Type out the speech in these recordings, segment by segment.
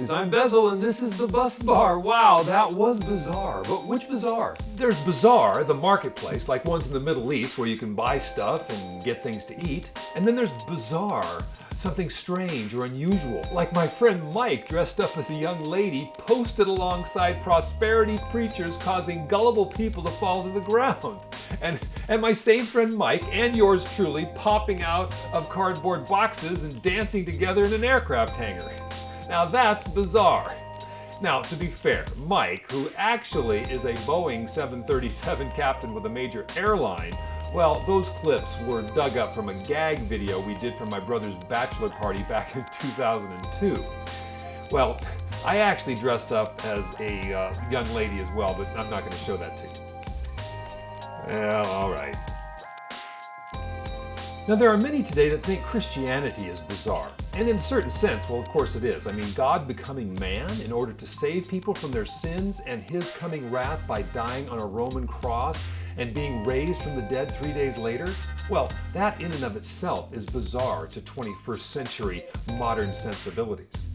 Greetings, I'm Bezel and this is the Bus Bar. Wow, that was bizarre. But which bazaar? There's Bazaar, the marketplace, like ones in the Middle East where you can buy stuff and get things to eat. And then there's Bizarre, something strange or unusual, like my friend Mike dressed up as a young lady posted alongside prosperity preachers causing gullible people to fall to the ground. And my same friend Mike and yours truly popping out of cardboard boxes and dancing together in an aircraft hangar. Now that's bizarre. Now, to be fair, Mike, who actually is a Boeing 737 captain with a major airline, well, those clips were dug up from a gag video we did for my brother's bachelor party back in 2002. Well, I actually dressed up as a young lady as well, but I'm not going to show that to you. Well, all right. Now, there are many today that think Christianity is bizarre. And in a certain sense, well, of course it is. I mean, God becoming man in order to save people from their sins and his coming wrath by dying on a Roman cross and being raised from the dead 3 days later? Well, that in and of itself is bizarre to 21st century modern sensibilities.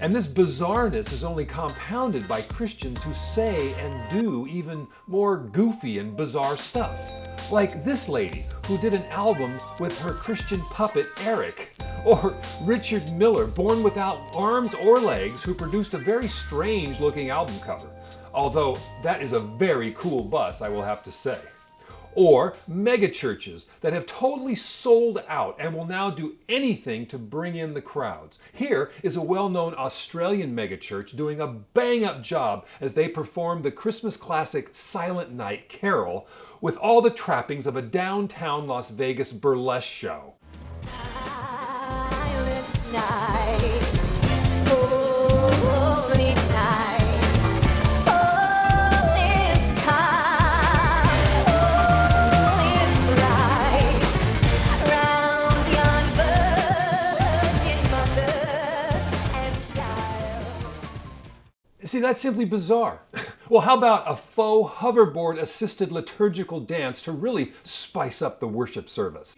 And this bizarreness is only compounded by Christians who say and do even more goofy and bizarre stuff. Like this lady who did an album with her Christian puppet Eric. Or Richard Miller, born without arms or legs, who produced a very strange looking album cover. Although that is a very cool bus, I will have to say. Or megachurches that have totally sold out and will now do anything to bring in the crowds. Here is a well-known Australian megachurch doing a bang-up job as they perform the Christmas classic Silent Night Carol with all the trappings of a downtown Las Vegas burlesque show. Silent night, holy night, all is calm, all is bright, round yon virgin mother and child. See, that's simply bizarre. Well, how about a faux hoverboard-assisted liturgical dance to really spice up the worship service?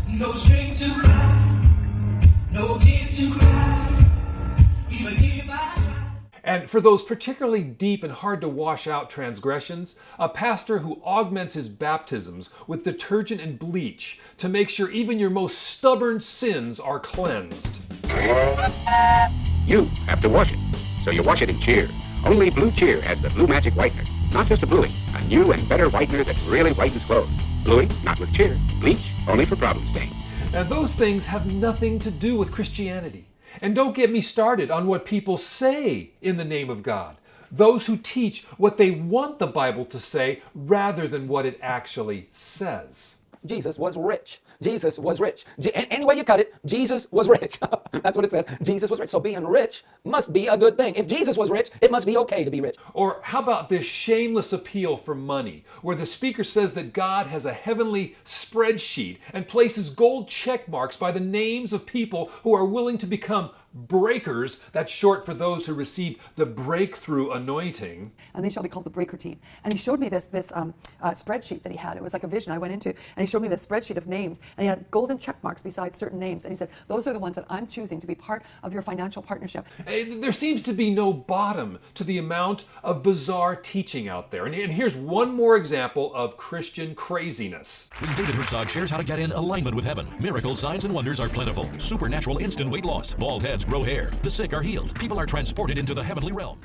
No strings to cry, no tears to cry, even if I try. And for those particularly deep and hard to wash out transgressions, a pastor who augments his baptisms with detergent and bleach to make sure even your most stubborn sins are cleansed. You have to wash it, so you wash it in Cheer. Only Blue Cheer has the Blue Magic Whitener. Not just a bluing, a new and better whitener that really whitens clothes. Bluing, not with Cheer. Bleach, only for problem stains. And those things have nothing to do with Christianity. And don't get me started on what people say in the name of God. Those who teach what they want the Bible to say rather than what it actually says. Jesus was rich. Jesus was rich. Any way you cut it, Jesus was rich. That's what it says. Jesus was rich. So being rich must be a good thing. If Jesus was rich, it must be okay to be rich. Or how about this shameless appeal for money, where the speaker says that God has a heavenly spreadsheet and places gold check marks by the names of people who are willing to become breakers, that's short for those who receive the breakthrough anointing. And they shall be called the breaker team. And he showed me this spreadsheet that he had. It was like a vision I went into. And he showed me this spreadsheet of names. And he had golden check marks beside certain names. And he said, those are the ones that I'm choosing to be part of your financial partnership. There seems to be no bottom to the amount of bizarre teaching out there. And here's one more example of Christian craziness. When David Herzog shares how to get in alignment with heaven, miracle signs and wonders are plentiful. Supernatural instant weight loss. Bald heads grow hair. The sick are healed. People are transported into the heavenly realm.